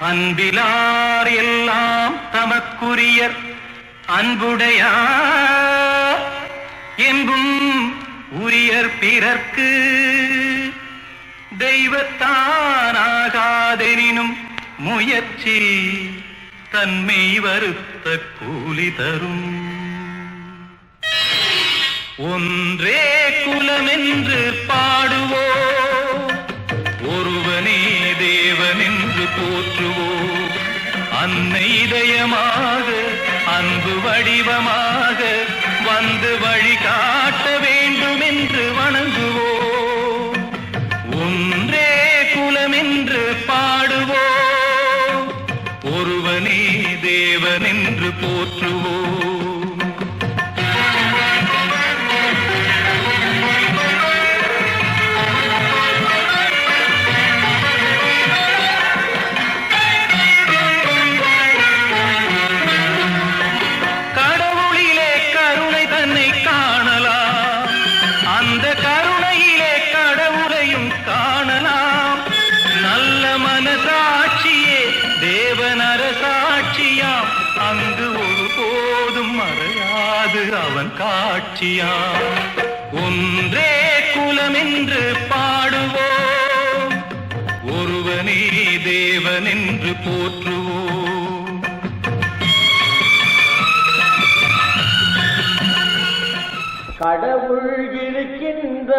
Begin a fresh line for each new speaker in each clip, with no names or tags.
அன்பிலார் எல்லாம் தமக்குரியர் அன்புடையார் என்பும் உரியர் பிறர்க்கு தெய்வத்தானாகாதெனினும் முயற்சி தன்மை வருத்த கூலி தரும். ஒன்றே குலமென்று பாடுவோ, ஒருவனே தேவனென்று போற்றுவோ, அன்னை இதயமாக அன்பு வடிவமாக வந்து வழிகாட்ட வேண்டும் என்று வணங்குவோ. ஒன்றே குலமென்று பாடுவோ, ஒருவனே தேவனென்று போற்றுவோ. மனசாட்சியே தேவனரசாட்சியாம், அங்கு ஒருபோதும் மறையாது அவன் காட்சியாம். ஒன்றே குலமென்று பாடுவோம், ஒருவனே தேவனென்று போற்றுவோம்.
கடவுள் இருக்கின்றார்,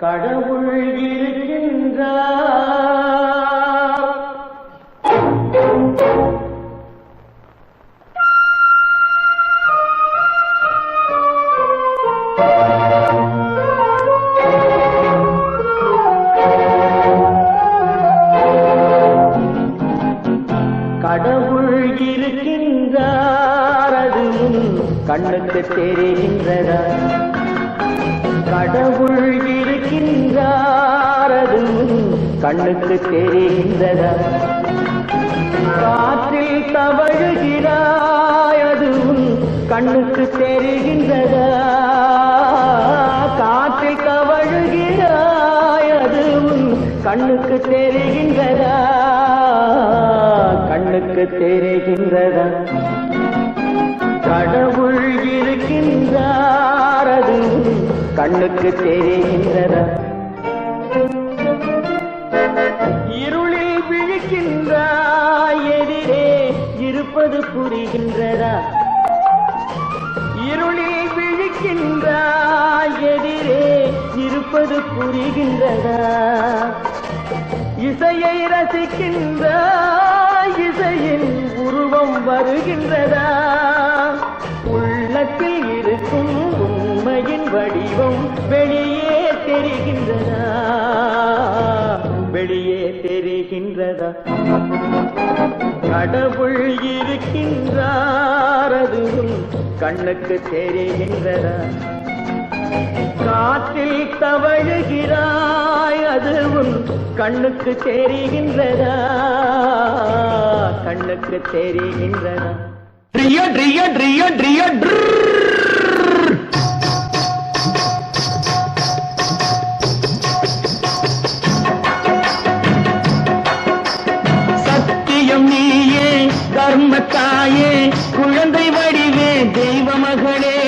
கடவுள் இருக்கின்றார். கடவுள் இருக்கின்றார், அது கண்ணுக்கு தெரிகின்றதா? கடவுள் இருக்கின்றார், அது கண்ணுக்கு தெரிகின்றதா? காற்றில் தவழுகிறாய், அது கண்ணுக்கு தெரிகின்றதா? காற்றில் தவழுகிறாய், அது கண்ணுக்கு தெரிகின்றதா? கண்ணுக்கு தெரிகின்றதா? கடவுள் இருக்கின்றார், அது கண்ணுக்கு தெரிகின்றதா? இருளில் விழிக்கின்றாய், எதிரே இருப்பது புரிகின்றதா? இருளில் விழிக்கின்றாய், எதிரே இருப்பது புரிகின்றதா? இசையை ரசிக்கின்றாய், இசையின் உருவம் வருகின்றதா? உள்ளத்தில் இருக்கும் உண்மையின் வடிவம் வெளியே தெரிகின்றதா? வெளியே தெரிகின்றதா? கடவுள் இருக்கின்றார், அது கண்ணுக்கு தெரிகின்றதா? காற்றில் தவழுகிறாய், அது கண்ணுக்கு தெரிகின்றதா? கண்ணுக்கு தெரிகின்றதா? ட்ரிய ட்ரிய ட்ரிய ட்ரிய சத்தியம் நீயே, தர்மத்தாயே, குழந்தை வடிவே, தெய்வ மகளே.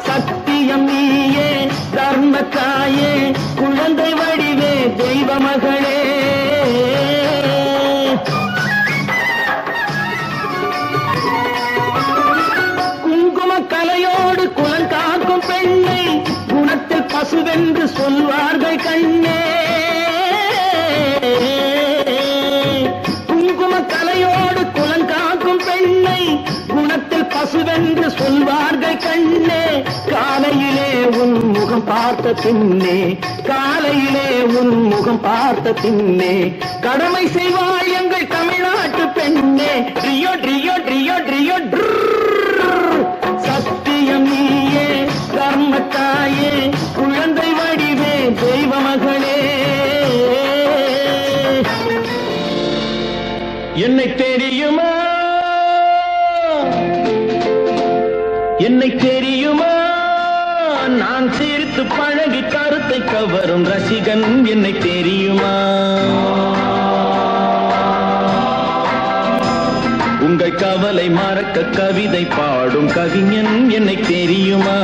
சத்தியம் நீயே, தர்மத்தாயே, குழந்தை வடிவே, தெய்வ மகளே. கலையோடு குலங்காக்கும் பெண்ணை குணத்தில் பசுவென்று சொல்வார்கள் கண்ணே. குங்கும கலையோடு குலங்காக்கும் பெண்ணை குணத்தில் பசுவென்று சொல்வார்கள் கண்ணே. காலையிலே உன் முகம் பார்த்த பின்னே, காலையிலே உன் முகம் பார்த்த பின்னே, கடமை செய்வாய் எங்கள் தமிழ்நாட்டு பெண்ணே. ட்ரியோ ட்ரியோ ட்ரியோ ட்ரியோ. சத்தியம் நீயே, தர்மத்தாயே, குழந்தை வடிவே, தெய்வ மகளே. என்னை தெரியுமா? என்னை தெரியுமா நான் சிரித்து பழகி கருத்தை கவரும் ரசிகன் என்னை தெரியுமா உங்கள் கவலை மறக்க கவிதை பாடும் கவிஞன் என்னை தெரியுமா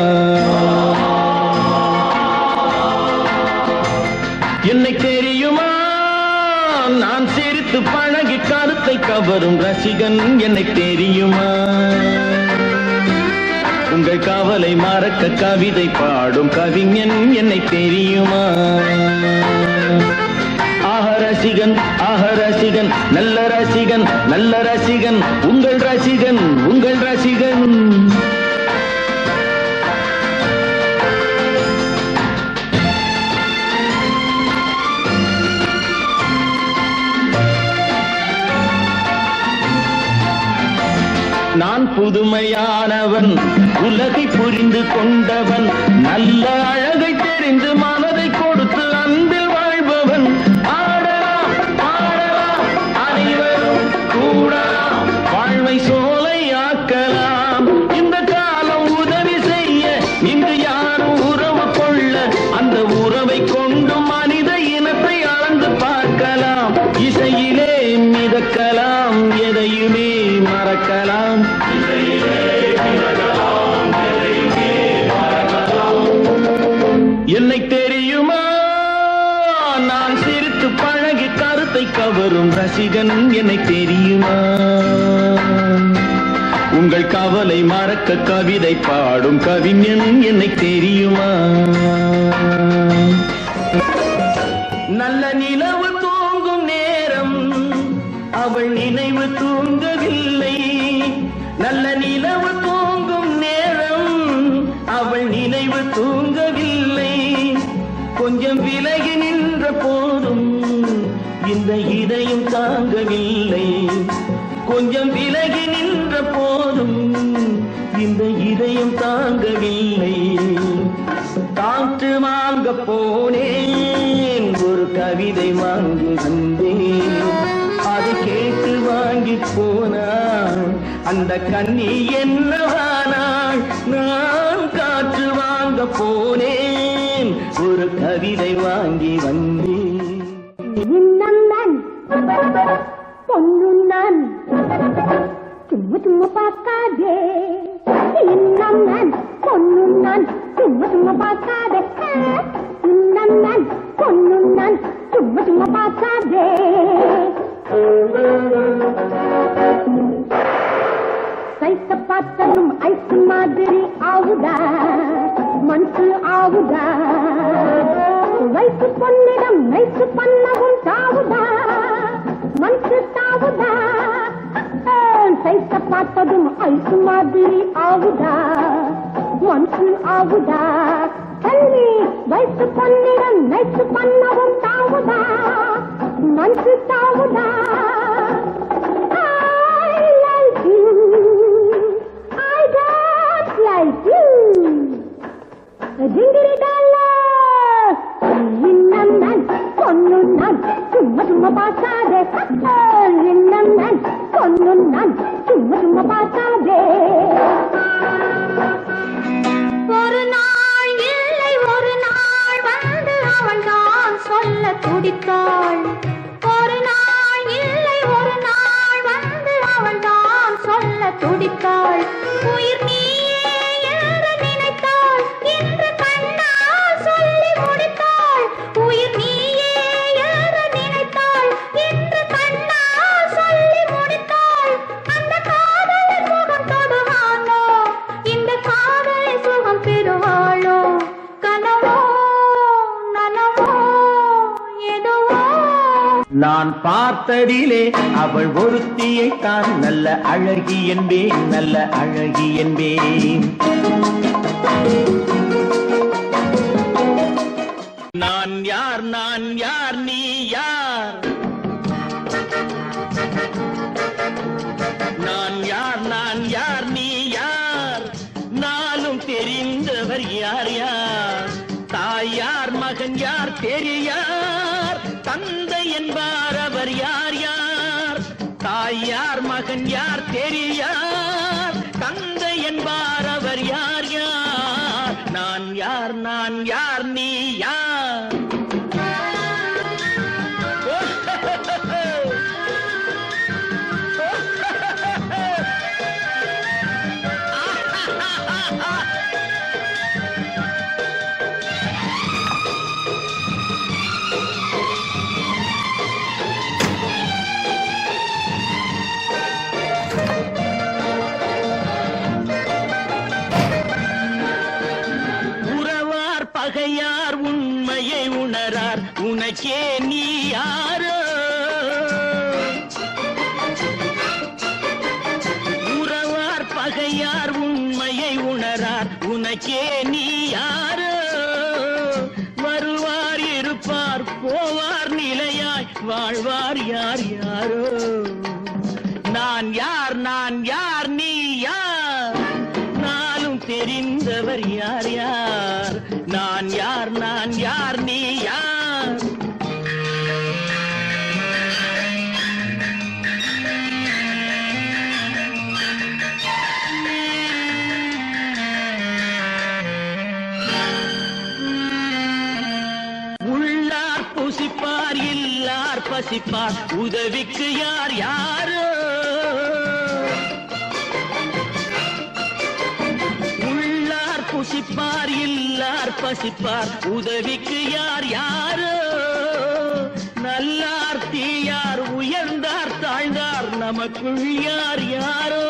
என்னை தெரியுமா நான் சிரித்து பழகி கருத்தை கவரும் ரசிகன் என்னை தெரியுமா உங்கள் கவலை மறக்க கவிதை பாடும் கவிஞன் என்னை தெரியுமா ஆஹ ரசிகன் நல்ல ரசிகன் நல்ல ரசிகன் உங்கள் ரசிகன் உங்கள் ரசிகன் நான் புதுமையானவன் உலகை புரிந்து கொண்டவன் நல்ல அழகை தெரிந்து மனதை கொடுத்து அன்பில் வாழ்பவன் ஆடலாம் பாடலாம் அனைவரும் கூடலாம் வாழ்வை சோலையாக்கலாம் இந்த காலம் உதவி செய்ய இங்கு யாரும் உறவு கொள்ள அந்த உறவை கொண்டு மனித இனத்தை அளந்து பார்க்கலாம் இசையிலே மிதக்கலாம் எதையுமே மறக்கலாம் என்னை தெரியுமா நான் சிரித்து பழகி கருத்தை கவரும் ரசிகன் என்னை தெரியுமா உங்கள் கவலை மறக்க கவிதை பாடும் கவிஞன் என்னை தெரியுமா நல்ல நிலவு தூங்கும் நேரம் அவள் நினைவு தூங்கவில்லை நல்ல நிலவு தூங்கும் நேரம் அவள் நினைவு தூங்கவில்லை கொஞ்சம் விலகி நின்ற போதும் இந்த இதயம் தாங்கவில்லை கொஞ்சம் விலகி நின்ற போதும் இந்த இதயம் தாங்கவில்லை காற்று வாங்க போனேன் ஒரு கவிதை வாங்கி வந்தேன் அதை கேட்டு வாங்கி போனான் அந்த கண்ணி என்னவானாள் நான் காற்று வாங்க போனேன் ஒரு கவிதை வாங்கி வந்தேன்
இன்னம் பொண்ணுன்னான் சும்மா சும்மா பார்க்காதே இன்னம் பொண்ணுன்னான் சும்மா சும்மா பார்க்காதே இன்னம் பொண்ணுன்னான் சும்மா சும்மா பார்க்காதே சைத்த பார்த்ததும் ஐஸ் மாதிரி ஆவுதா மனசு ஆவுதா வயசு பொன்னிடம் நைசு பண்ணவும் தாவுதா மனசு தாவுதா சைத்த பார்த்ததும் ஐஸ் மாதிரி ஆவுதா மனசு ஆவுதா கல்வி வயசு பொன்னிடம் நைசு பண்ணவும் தாவுதா மனசு தாவுதா சும்மா சும்மா பார்க்காதே இன்னம் பொண்ணுன்னான் சும்மா சும்மா பார்க்காதே ஒரு நாள் இல்லை ஒரு நாள் வந்து அவள் தான் சொல்ல துடித்தாள் ஒரு நாள் இல்லை ஒரு நாள் வந்து அவள் தான் சொல்ல துடித்தாள் உயிர் நீயே என்று நினைத்தாள் இன்று கண்ணால் சொல்லி முடித்தாள் உயிர் நீயே என்று நினைத்தாள் இன்று கண்ணால் சொல்லி முடித்தாள் அந்த காதலை சுகம் தொடுவானோ இந்த காதலை சுகம் பெறுவாளோ கனவோ நனவோ எதுவோ
நான் பார்த்ததிலே அவள் ஒருத்தியை தான் நல்ல அழகி என்பேன் நல்ல அழகி என்பேன் நான் யார் நீ யார் நான் யார் நீ யார் நாளும் தெரிந்தவர் யார் யார் தாய் யார் மகன் யார் தெரியார் தந்தை என்பார் அவர் யார் யார் தாய் யார் மகன் யார் தெரியார் தந்தை என்பார் அவர் யார் யார் நான் யார் நான் யார் நீ யார் உறவார் பகையார் உண்மையை உணரார் உனக்கே நீ யாரோ உறவார் பகையார் உண்மையை உணரார் உனக்கே நீ யாரோ வருவார் இருப்பார் போவார் நிலையாய் வாழ்வார் யார் யாரோ நான் யார் நீ யார் நாளும் தெரிந்தவர் யார் யார் நான் யார் நீ யார் உள்ளார் புசிப்பார் இல்லார் பசிப்பார் உதவிக்கு யார் யாரோ உள்ளார் புசிப்பார் இல்லார் பசிப்பார் உதவிக்கு யார் யாரோ நல்லார் தீயார் உயர்ந்தார் தாழ்ந்தார் நமக்குள் யார் யாரோ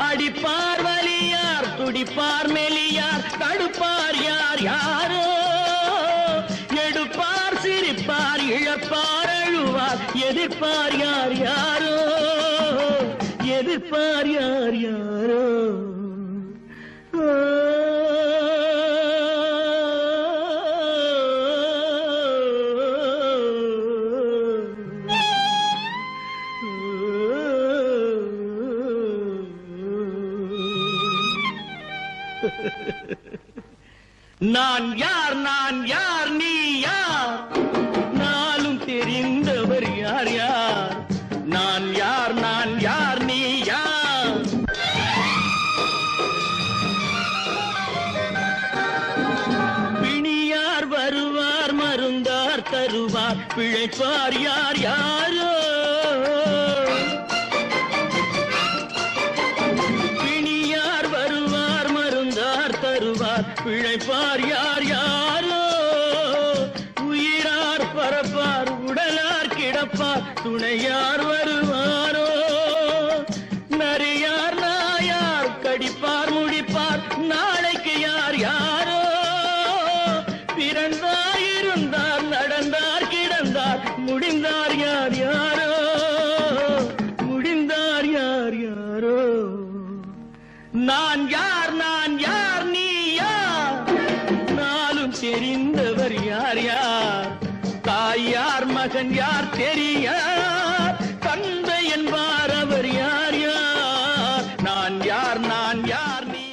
அடிப்பார் வலியார் துடிப்பார் மெலியார் தடுப்பார் யார் யாரோ எடுப்பார் சிரிப்பார் இழப்பார் அழுவார் எதிர்ப்பார் யார் யாரோ எதிர்ப்பார் யார் யாரோ நான் யார் நீ யார் நாளும் தெரிந்தவர் யார் யார் நான் யார் நீ யார் பிணியார் வருவார் மருந்தார் தருவார் பிழைப்பார் யார் யாரோ பிணியார் வருவார் மருந்தார் தருவார் பிழைப்பார் யார் யாரோ உயிரார் பரப்பார் உடலார் கிடப்பார் துணையார் வருவாரோ நரியார் நாயார் கடிப்பார் முடிப்பார் நாளைக்கு யார் யாரோ பிறந்தார் இருந்தார் நடந்தார் கிடந்தார் முடிந்தார் யார் யாரோ முடிந்தார் யார் யாரோ நான் யார் நீ யார் நாளும் தெரிந்தவர் யார் யார் தாய் யார் மகன் யார் தெரியார் தந்தை என்பார் அவர் யார் யார் நான் யார் நீ